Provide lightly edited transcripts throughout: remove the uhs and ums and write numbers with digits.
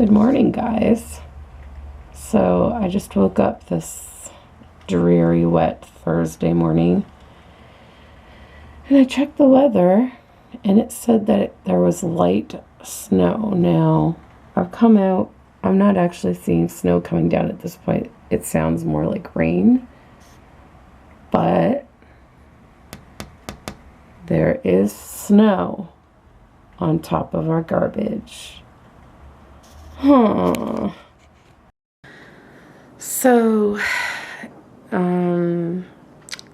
Good morning, guys. So I just woke up this dreary, wet Thursday morning, and I checked the weather, and it said that there was light snow. Now, I've come out. I'm not actually seeing snow coming down at this point. It sounds more like rain, but there is snow on top of our garbage. So,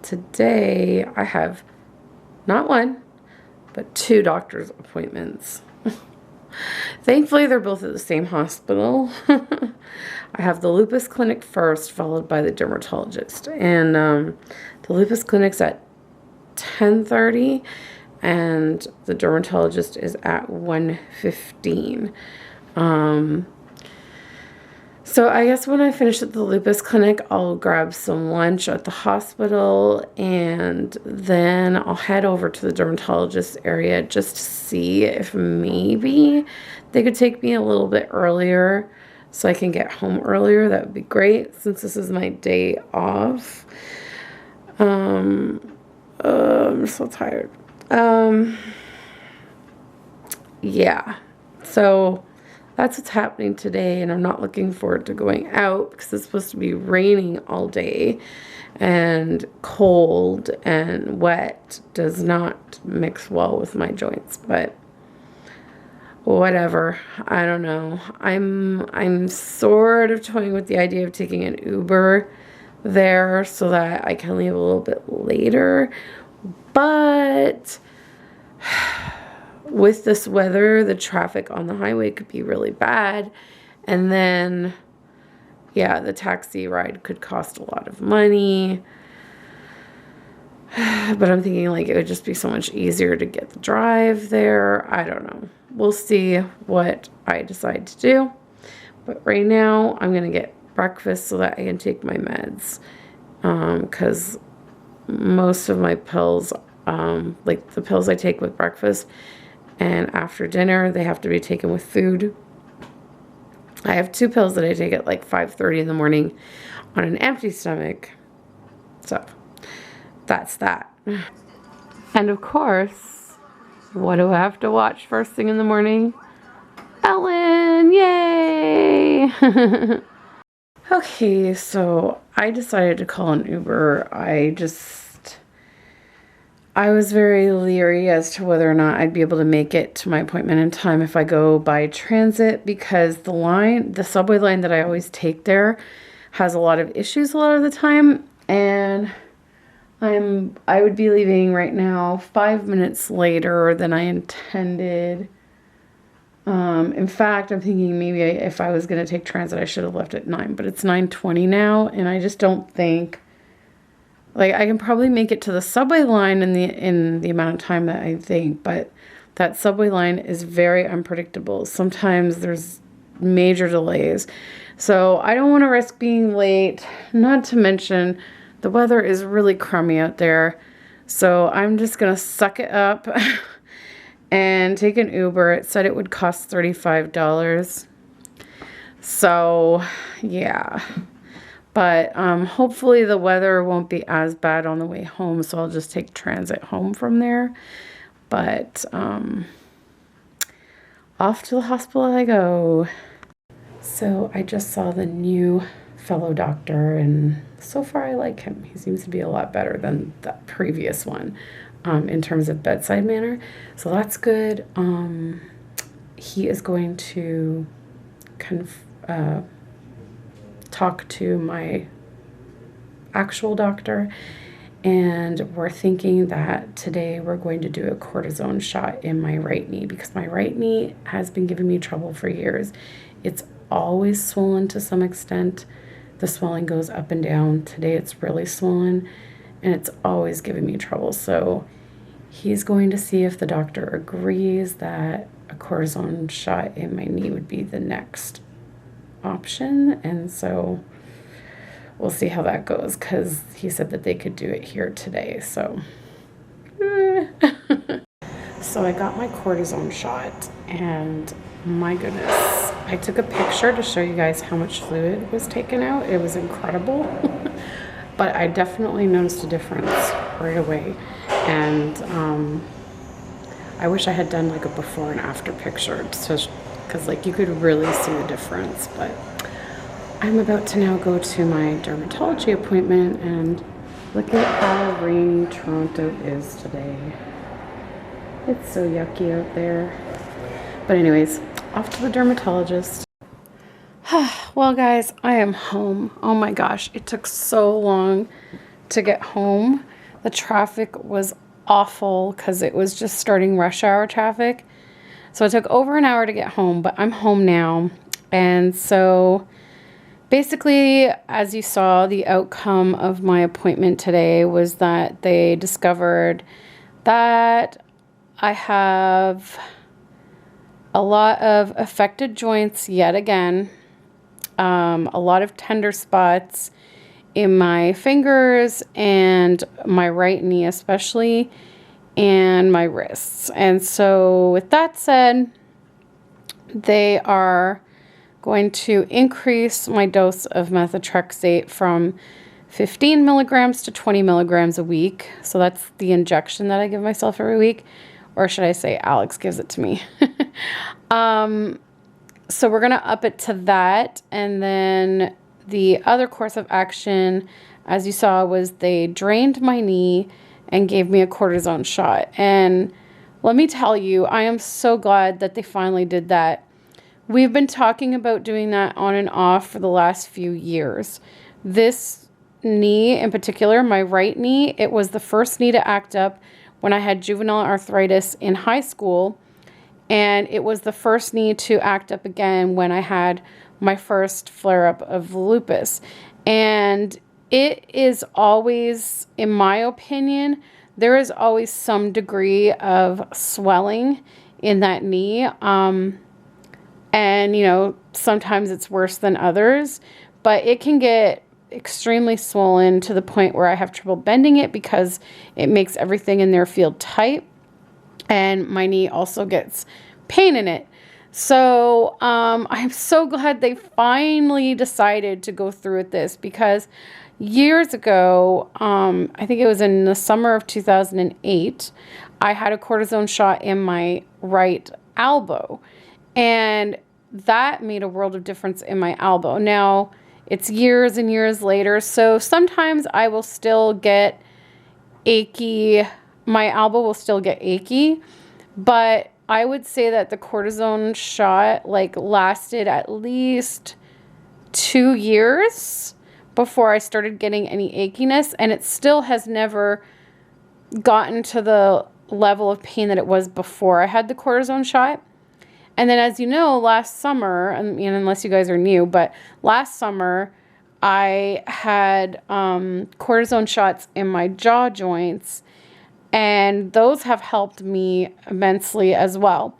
today I have not one, but two doctor's appointments. Thankfully, they're both at the same hospital. I have the lupus clinic first, followed by the dermatologist. And the lupus clinic's at 10:30, and the dermatologist is at 1:15. So I guess when I finish at the lupus clinic, I'll grab some lunch at the hospital, and then I'll head over to the dermatologist area just to see if maybe they could take me a little bit earlier so I can get home earlier. That would be great since this is my day off. I'm so tired. Yeah. So that's what's happening today, and I'm not looking forward to going out because it's supposed to be raining all day, and cold and wet does not mix well with my joints, but whatever. I don't know. I'm sort of toying with the idea of taking an Uber there so that I can leave a little bit later, but with this weather, the traffic on the highway could be really bad. And then, yeah, the taxi ride could cost a lot of money. But I'm thinking like it would just be so much easier to get the drive there. I don't know. We'll see what I decide to do. But right now, I'm going to get breakfast so that I can take my meds. Because most of my pills, like the pills I take with breakfast, and after dinner, they have to be taken with food. I have two pills that I take at like 5:30 in the morning on an empty stomach. So, that's that. And of course, what do I have to watch first thing in the morning? Ellen! Yay! Okay, so I decided to call an Uber. I was very leery as to whether or not I'd be able to make it to my appointment in time if I go by transit, because the subway line that I always take there has a lot of issues a lot of the time, and I would be leaving right now 5 minutes later than I intended. In fact, I'm thinking maybe if I was going to take transit, I should have left at 9, but it's 9:20 now, and I just don't think, like, I can probably make it to the subway line in the amount of time that I think, but that subway line is very unpredictable. Sometimes there's major delays. So I don't want to risk being late, not to mention the weather is really crummy out there. So I'm just going to suck it up and take an Uber. It said it would cost $35. So, yeah. But hopefully the weather won't be as bad on the way home, so I'll just take transit home from there. But off to the hospital I go. So I just saw the new fellow doctor, and so far I like him. He seems to be a lot better than the previous one in terms of bedside manner. So that's good. He is going to talk to my actual doctor, and we're thinking that today we're going to do a cortisone shot in my right knee, because my right knee has been giving me trouble for years. It's always swollen to some extent. The swelling goes up and down. Today it's really swollen, and it's always giving me trouble. So he's going to see if the doctor agrees that a cortisone shot in my knee would be the next option, and so we'll see how that goes, because he said that they could do it here today. So So I got my cortisone shot, and my goodness, I took a picture to show you guys how much fluid was taken out. It was incredible. But I definitely noticed a difference right away. And I wish I had done like a before and after picture, because like you could really see the difference. But I'm about to now go to my dermatology appointment, and look at how rainy Toronto is today. It's so yucky out there. But anyways, off to the dermatologist. Well, guys, I am home. Oh my gosh, it took so long to get home. The traffic was awful because it was just starting rush hour traffic. So it took over an hour to get home, but I'm home now. And so basically, as you saw, the outcome of my appointment today was that they discovered that I have a lot of affected joints yet again, a lot of tender spots in my fingers and my right knee especially, and my wrists. And so with that said, they are going to increase my dose of methotrexate from 15 milligrams to 20 milligrams a week. So that's the injection that I give myself every week. Or should I say Alex gives it to me. So we're going to up it to that. And then the other course of action, as you saw, was they drained my knee and gave me a cortisone shot. And let me tell you, I am so glad that they finally did that. We've been talking about doing that on and off for the last few years. This knee in particular, my right knee, it was the first knee to act up when I had juvenile arthritis in high school. And it was the first knee to act up again when I had my first flare-up of lupus. And it is always, in my opinion, there is always some degree of swelling in that knee. And, you know, sometimes it's worse than others, but it can get extremely swollen to the point where I have trouble bending it because it makes everything in there feel tight. And my knee also gets pain in it. So I'm so glad they finally decided to go through with this, because years ago, I think it was in the summer of 2008, I had a cortisone shot in my right elbow. And that made a world of difference in my elbow. Now, it's years and years later, so sometimes I will still get achy. My elbow will still get achy, but I would say that the cortisone shot lasted at least 2 years before I started getting any achiness, and it still has never gotten to the level of pain that it was before I had the cortisone shot. And then, as you know, last summer, and unless you guys are new, but last summer I had cortisone shots in my jaw joints, and those have helped me immensely as well.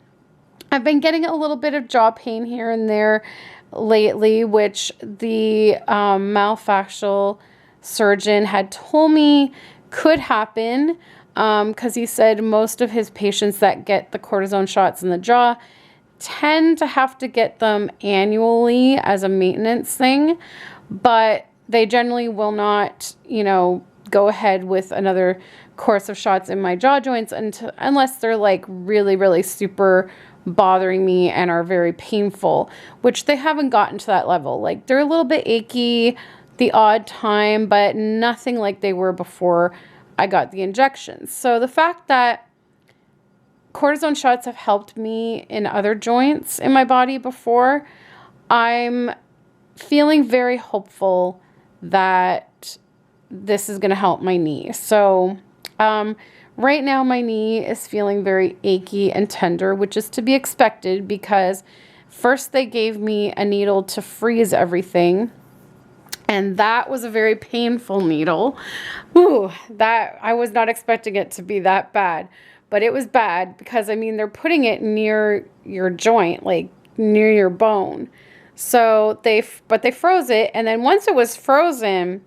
I've been getting a little bit of jaw pain here and there lately, which the myofascial surgeon had told me could happen, because he said most of his patients that get the cortisone shots in the jaw tend to have to get them annually as a maintenance thing, but they generally will not, go ahead with another course of shots in my jaw joints unless they're really, really super bothering me and are very painful, which they haven't gotten to that level. They're a little bit achy the odd time, but nothing like they were before I got the injections. So the fact that cortisone shots have helped me in other joints in my body before, I'm feeling very hopeful that this is going to help my knee. So right now my knee is feeling very achy and tender, which is to be expected, because first they gave me a needle to freeze everything, and that was a very painful needle. Ooh, that I was not expecting it to be that bad. But it was bad because, they're putting it near your joint, near your bone. So they froze it. And then once it was frozen,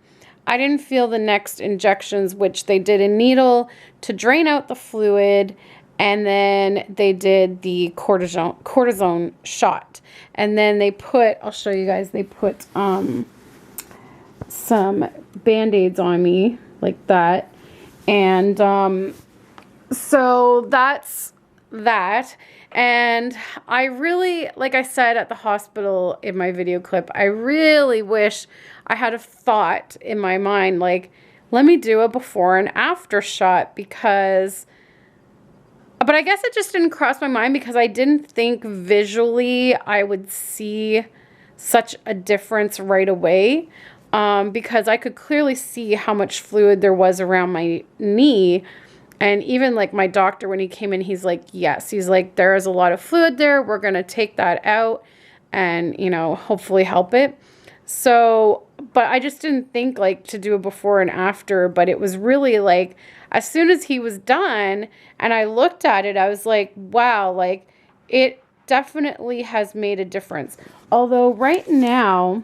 I didn't feel the next injections, which they did a needle to drain out the fluid And then they did the cortisone shot. And then they put, I'll show you guys, they put some Band-Aids on me like that. And so that's that. And I really, like I said at the hospital in my video clip, I really wish I had a thought in my mind, like, let me do a before and after shot, because, but I guess it just didn't cross my mind because I didn't think visually I would see such a difference right away, because I could clearly see how much fluid there was around my knee. And even like my doctor, when he came in, he's like, yes, he's like, there is a lot of fluid there. We're going to take that out and, you know, hopefully help it. So, but I just didn't think like to do a before and after, but it was really like, as soon as he was done and I looked at it, I was like, wow, like it definitely has made a difference. Although right now,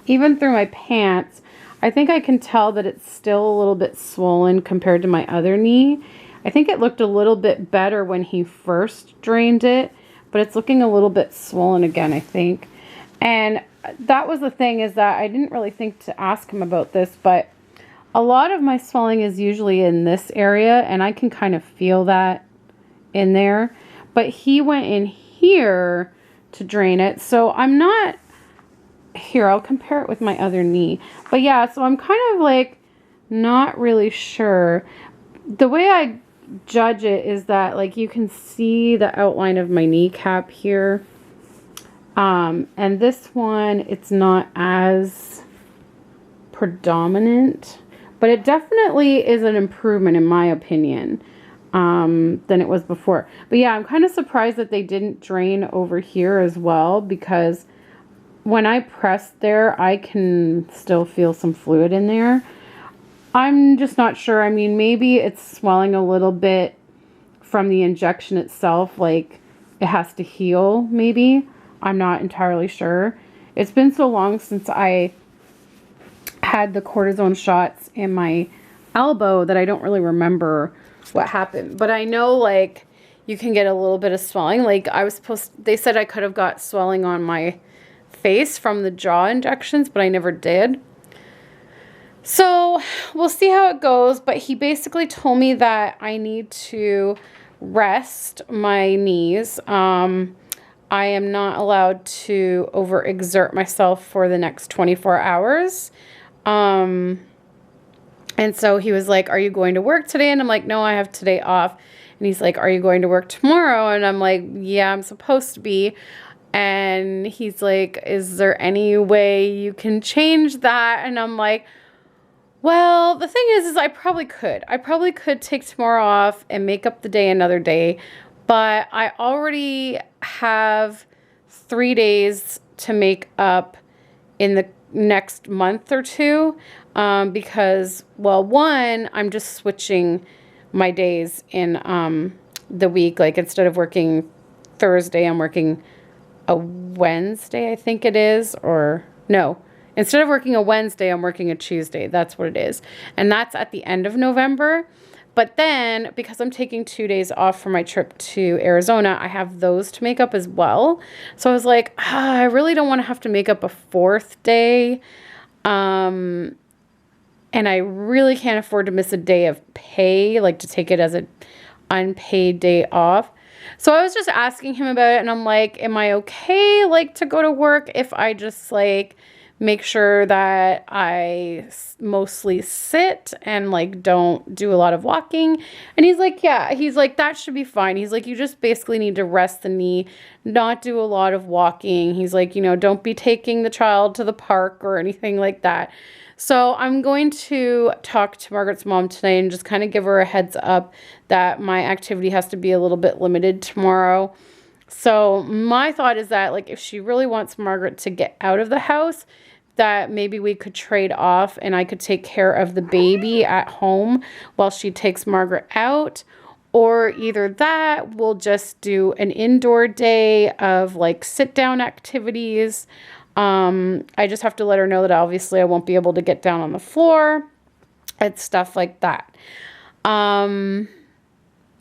even through my pants, I think I can tell that it's still a little bit swollen compared to my other knee. I think it looked a little bit better when he first drained it, but it's looking a little bit swollen again, I think. And that was the thing, is that I didn't really think to ask him about this, but a lot of my swelling is usually in this area, and I can kind of feel that in there. But he went in here to drain it, so I'm not... Here, I'll compare it with my other knee. But yeah, so I'm kind of like not really sure. The way I judge it is that like you can see the outline of my kneecap here. And this one, it's not as predominant, but it definitely is an improvement in my opinion, than it was before. But yeah, I'm kind of surprised that they didn't drain over here as well, because when I press there, I can still feel some fluid in there. I'm just not sure. I mean, maybe it's swelling a little bit from the injection itself, like it has to heal, maybe. I'm not entirely sure. It's been so long since I had the cortisone shots in my elbow that I don't really remember what happened. But I know, like, you can get a little bit of swelling. Like, they said I could have got swelling on my face from the jaw injections, but I never did. So we'll see how it goes, but he basically told me that I need to rest my knees. I am not allowed to overexert myself for the next 24 hours. And so he was like, are you going to work today? And I'm like, no, I have today off. And he's like, are you going to work tomorrow? And I'm like, yeah, I'm supposed to be. And he's like, is there any way you can change that? And I'm like, well, the thing is I probably could. I probably could take tomorrow off and make up the day another day. But I already have 3 days to make up in the next month or two. Because, well, one, I'm just switching my days in the week. Like, instead of working Thursday, I'm working a Wednesday, I think it is, or no, instead of working a Wednesday, I'm working a Tuesday. That's what it is. And that's at the end of November. But then, because I'm taking 2 days off for my trip to Arizona, I have those to make up as well. So I was like, I really don't want to have to make up a 4th day. And I really can't afford to miss a day of pay, like to take it as an unpaid day off. So I was just asking him about it, and I'm like, am I okay, like, to go to work if I just, like, make sure that I mostly sit and, like, don't do a lot of walking? And he's like, yeah. He's like, that should be fine. He's like, you just basically need to rest the knee, not do a lot of walking. He's like, you know, don't be taking the child to the park or anything like that. So I'm going to talk to Margaret's mom today and just kind of give her a heads up that my activity has to be a little bit limited tomorrow. So my thought is that, like, if she really wants Margaret to get out of the house, that maybe we could trade off and I could take care of the baby at home while she takes Margaret out. Or either that, we'll just do an indoor day of, like, sit-down activities. I just have to let her know that obviously I won't be able to get down on the floor and stuff like that.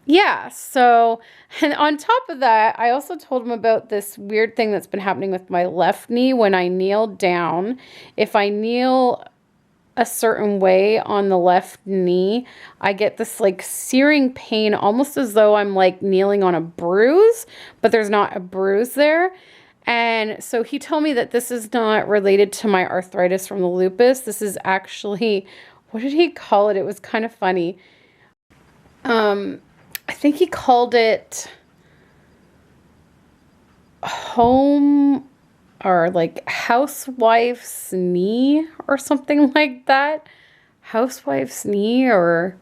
yeah, so, and on top of that, I also told him about this weird thing that's been happening with my left knee when I kneel down. If I kneel a certain way on the left knee, I get this like searing pain, almost as though I'm like kneeling on a bruise, but there's not a bruise there. And so he told me that this is not related to my arthritis from the lupus. This is actually, what did he call it? It was kind of funny. Um, I think he called it home or like housewife's knee or something like that. Housewife's knee or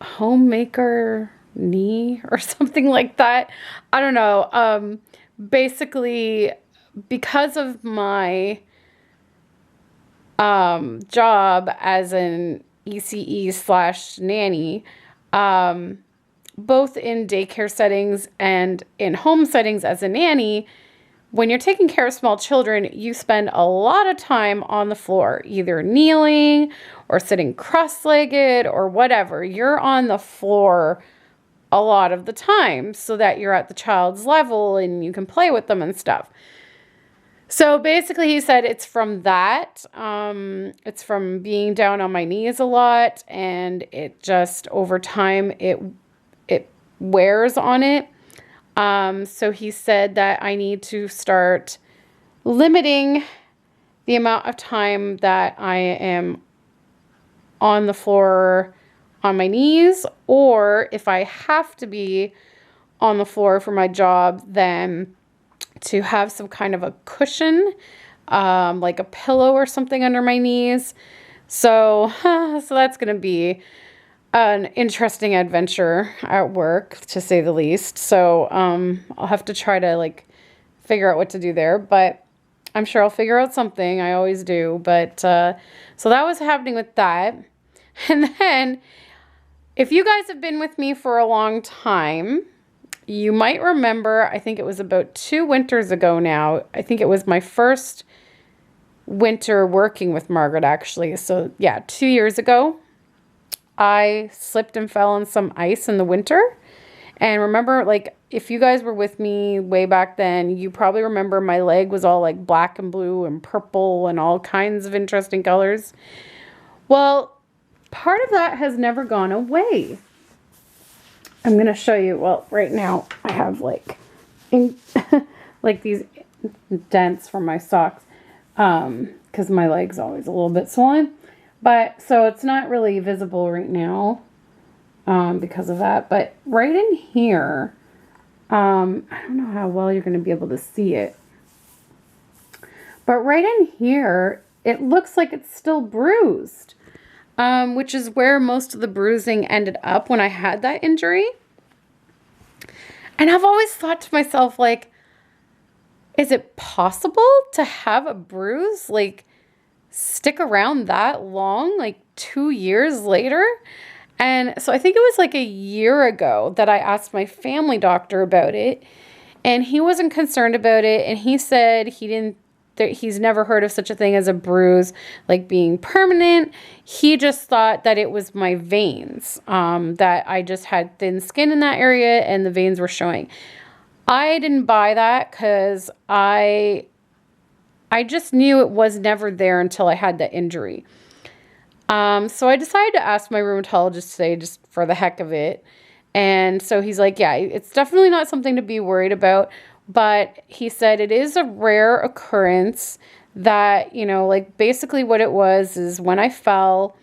homemaker knee or something like that. I don't know. Basically, because of my job as an ECE slash nanny, both in daycare settings and in home settings as a nanny, when you're taking care of small children, you spend a lot of time on the floor, either kneeling or sitting cross-legged or whatever. You're on the floor a lot of the time so that you're at the child's level and you can play with them and stuff. So basically he said it's from that. It's from being down on my knees a lot, and it just over time it wears on it. So he said that I need to start limiting the amount of time that I am on the floor on my knees, or if I have to be on the floor for my job, then to have some kind of a cushion, like a pillow or something under my knees. So that's going to be an interesting adventure at work, to say the least. So I'll have to try to like figure out what to do there, but I'm sure I'll figure out something. I always do. But so that was happening with that. And then if you guys have been with me for a long time, you might remember, I think it was about 2 winters ago now. I think it was my first winter working with Margaret, actually. So yeah, 2 years ago, I slipped and fell on some ice in the winter. And remember, like, if you guys were with me way back then, you probably remember my leg was all like black and blue and purple and all kinds of interesting colors. Well, part of that has never gone away. I'm going to show you. Well, right now I have like like these dents from my socks, because my leg's always a little bit swollen. But so it's not really visible right now because of that. But right in here, I don't know how well you're going to be able to see it. But right in here, it looks like it's still bruised, which is where most of the bruising ended up when I had that injury. And I've always thought to myself, like, is it possible to have a bruise, like, stick around that long, like 2 years later? And so I think it was like a year ago that I asked my family doctor about it, and he wasn't concerned about it. And he said he's never heard of such a thing as a bruise, like being permanent. He just thought that it was my veins, that I just had thin skin in that area and the veins were showing. I didn't buy that because I just knew it was never there until I had that injury. So I decided to ask my rheumatologist today, just for the heck of it. And so he's like, yeah, it's definitely not something to be worried about. But he said it is a rare occurrence that, like basically what it was is when I fell,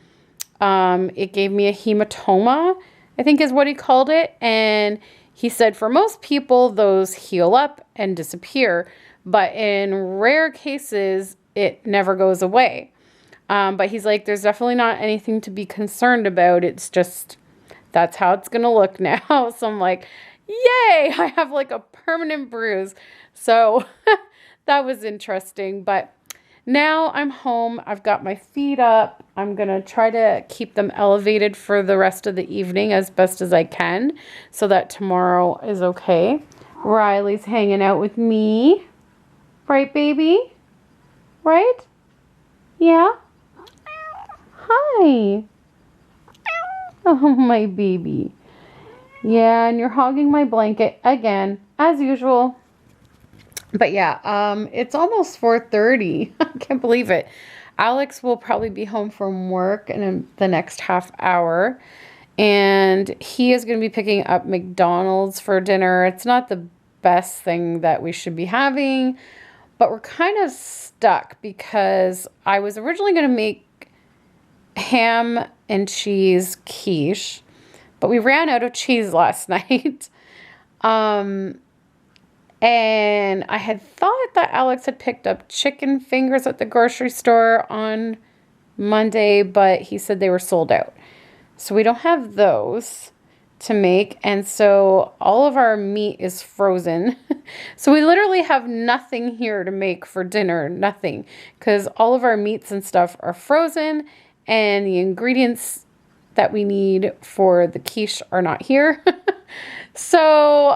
it gave me a hematoma, I think is what he called it. And he said for most people, those heal up and disappear. But in rare cases, it never goes away. But he's like, there's definitely not anything to be concerned about. It's just, that's how it's going to look now. So I'm like, yay, I have like a permanent bruise. So that was interesting. But now I'm home. I've got my feet up. I'm going to try to keep them elevated for the rest of the evening as best as I can so that tomorrow is okay. Riley's hanging out with me. Right, baby? Right? Yeah? Hi. Oh, my baby. Yeah, and you're hogging my blanket again, as usual. But yeah, it's almost 4:30. I can't believe it. Alex will probably be home from work in the next half hour. And he is going to be picking up McDonald's for dinner. It's not the best thing that we should be having, but we're kind of stuck because I was originally going to make ham and cheese quiche, but we ran out of cheese last night. And I had thought that Alex had picked up chicken fingers at the grocery store on Monday, but he said they were sold out. So we don't have those to make. And so all of our meat is frozen. So we literally have nothing here to make for dinner, nothing. Because all of our meats and stuff are frozen and the ingredients that we need for the quiche are not here. So,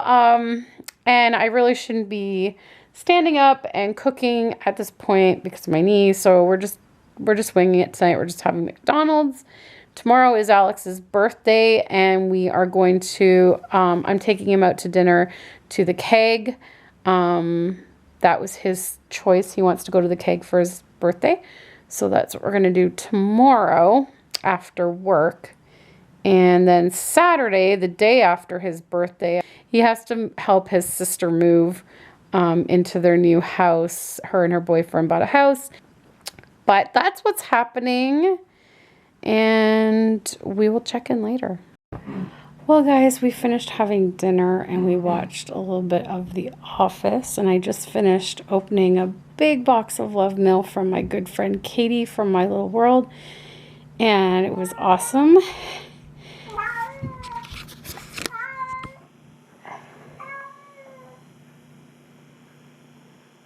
and I really shouldn't be standing up and cooking at this point because of my knee. So we're just winging it tonight. We're just having McDonald's. Tomorrow is Alex's birthday, and we are going to, I'm taking him out to dinner to the Keg. That was his choice. He wants to go to the Keg for his birthday. So that's what we're going to do tomorrow after work. And then Saturday, the day after his birthday, he has to help his sister move into their new house. Her and her boyfriend bought a house. But that's what's happening. And we will check in later. Well, guys, we finished having dinner and we watched a little bit of The Office. And I just finished opening a big box of Love Mail from my good friend Katie from My Little World. And it was awesome.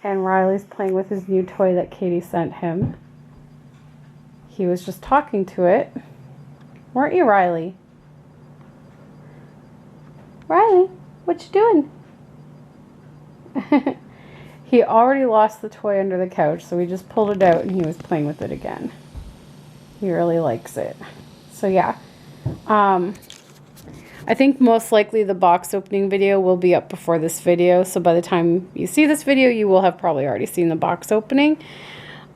And Riley's playing with his new toy that Katie sent him. He was just talking to it. Weren't you, Riley? Riley, what you doing? He already lost the toy under the couch, so we just pulled it out and he was playing with it again. He really likes it. So yeah. I think most likely the box opening video will be up before this video. So by the time you see this video, you will have probably already seen the box opening.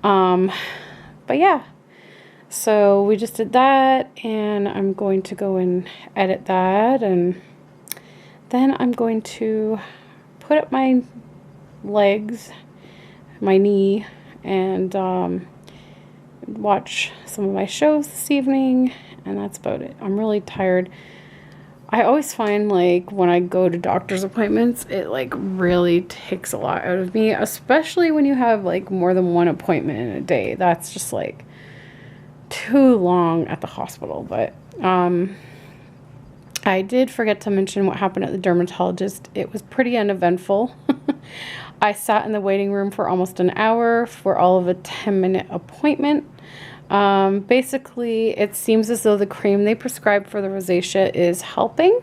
But yeah. So we just did that, and I'm going to go and edit that, and then I'm going to put up my legs, my knee, and watch some of my shows this evening, and that's about it. I'm really tired. I always find, like, when I go to doctor's appointments, it, like, really takes a lot out of me, especially when you have, like, more than one appointment in a day. That's just, like, too long at the hospital. But I did forget to mention what happened at the dermatologist. It was pretty uneventful. I sat in the waiting room for almost an hour for all of a 10-minute appointment. Basically, it seems as though the cream they prescribed for the rosacea is helping.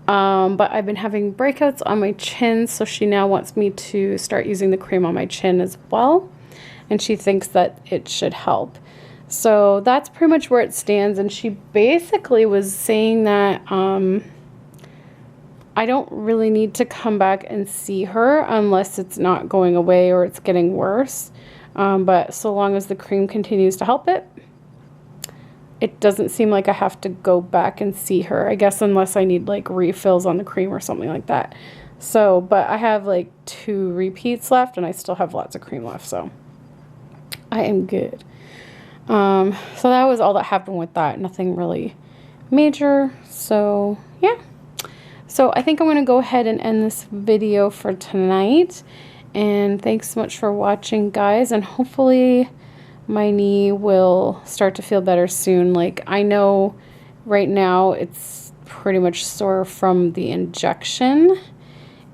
But I've been having breakouts on my chin, so she now wants me to start using the cream on my chin as well. And she thinks that it should help. So that's pretty much where it stands. And she basically was saying that I don't really need to come back and see her unless it's not going away or it's getting worse. But so long as the cream continues to help it, it doesn't seem like I have to go back and see her, I guess, unless I need like refills on the cream or something like that. So, but I have like 2 repeats left and I still have lots of cream left. So I am good. So that was all that happened with that. Nothing really major. So yeah. So I think I'm going to go ahead and end this video for tonight. And thanks so much for watching, guys. And hopefully my knee will start to feel better soon. Like, I know right now it's pretty much sore from the injection.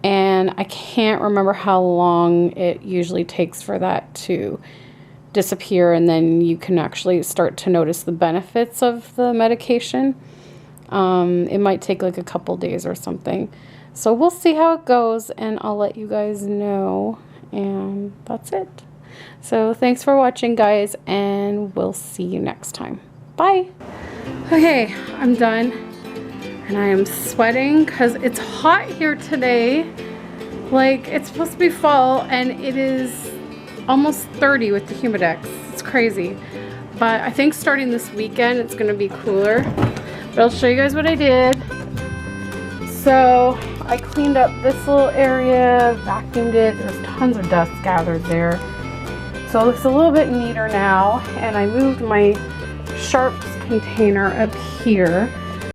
And I can't remember how long it usually takes for that to disappear. And then you can actually start to notice the benefits of the medication. It might take like a couple days or something. So we'll see how it goes, and I'll let you guys know. And that's it. So thanks for watching, guys, and we'll see you next time. Bye. Okay, I'm done. And I am sweating because it's hot here today. Like, it's supposed to be fall and it is almost 30 with the Humidex. It's crazy. But I think starting this weekend it's gonna be cooler. But I'll show you guys what I did. So I cleaned up this little area, vacuumed it. There's tons of dust gathered there. So it looks a little bit neater now. And I moved my sharps container up here.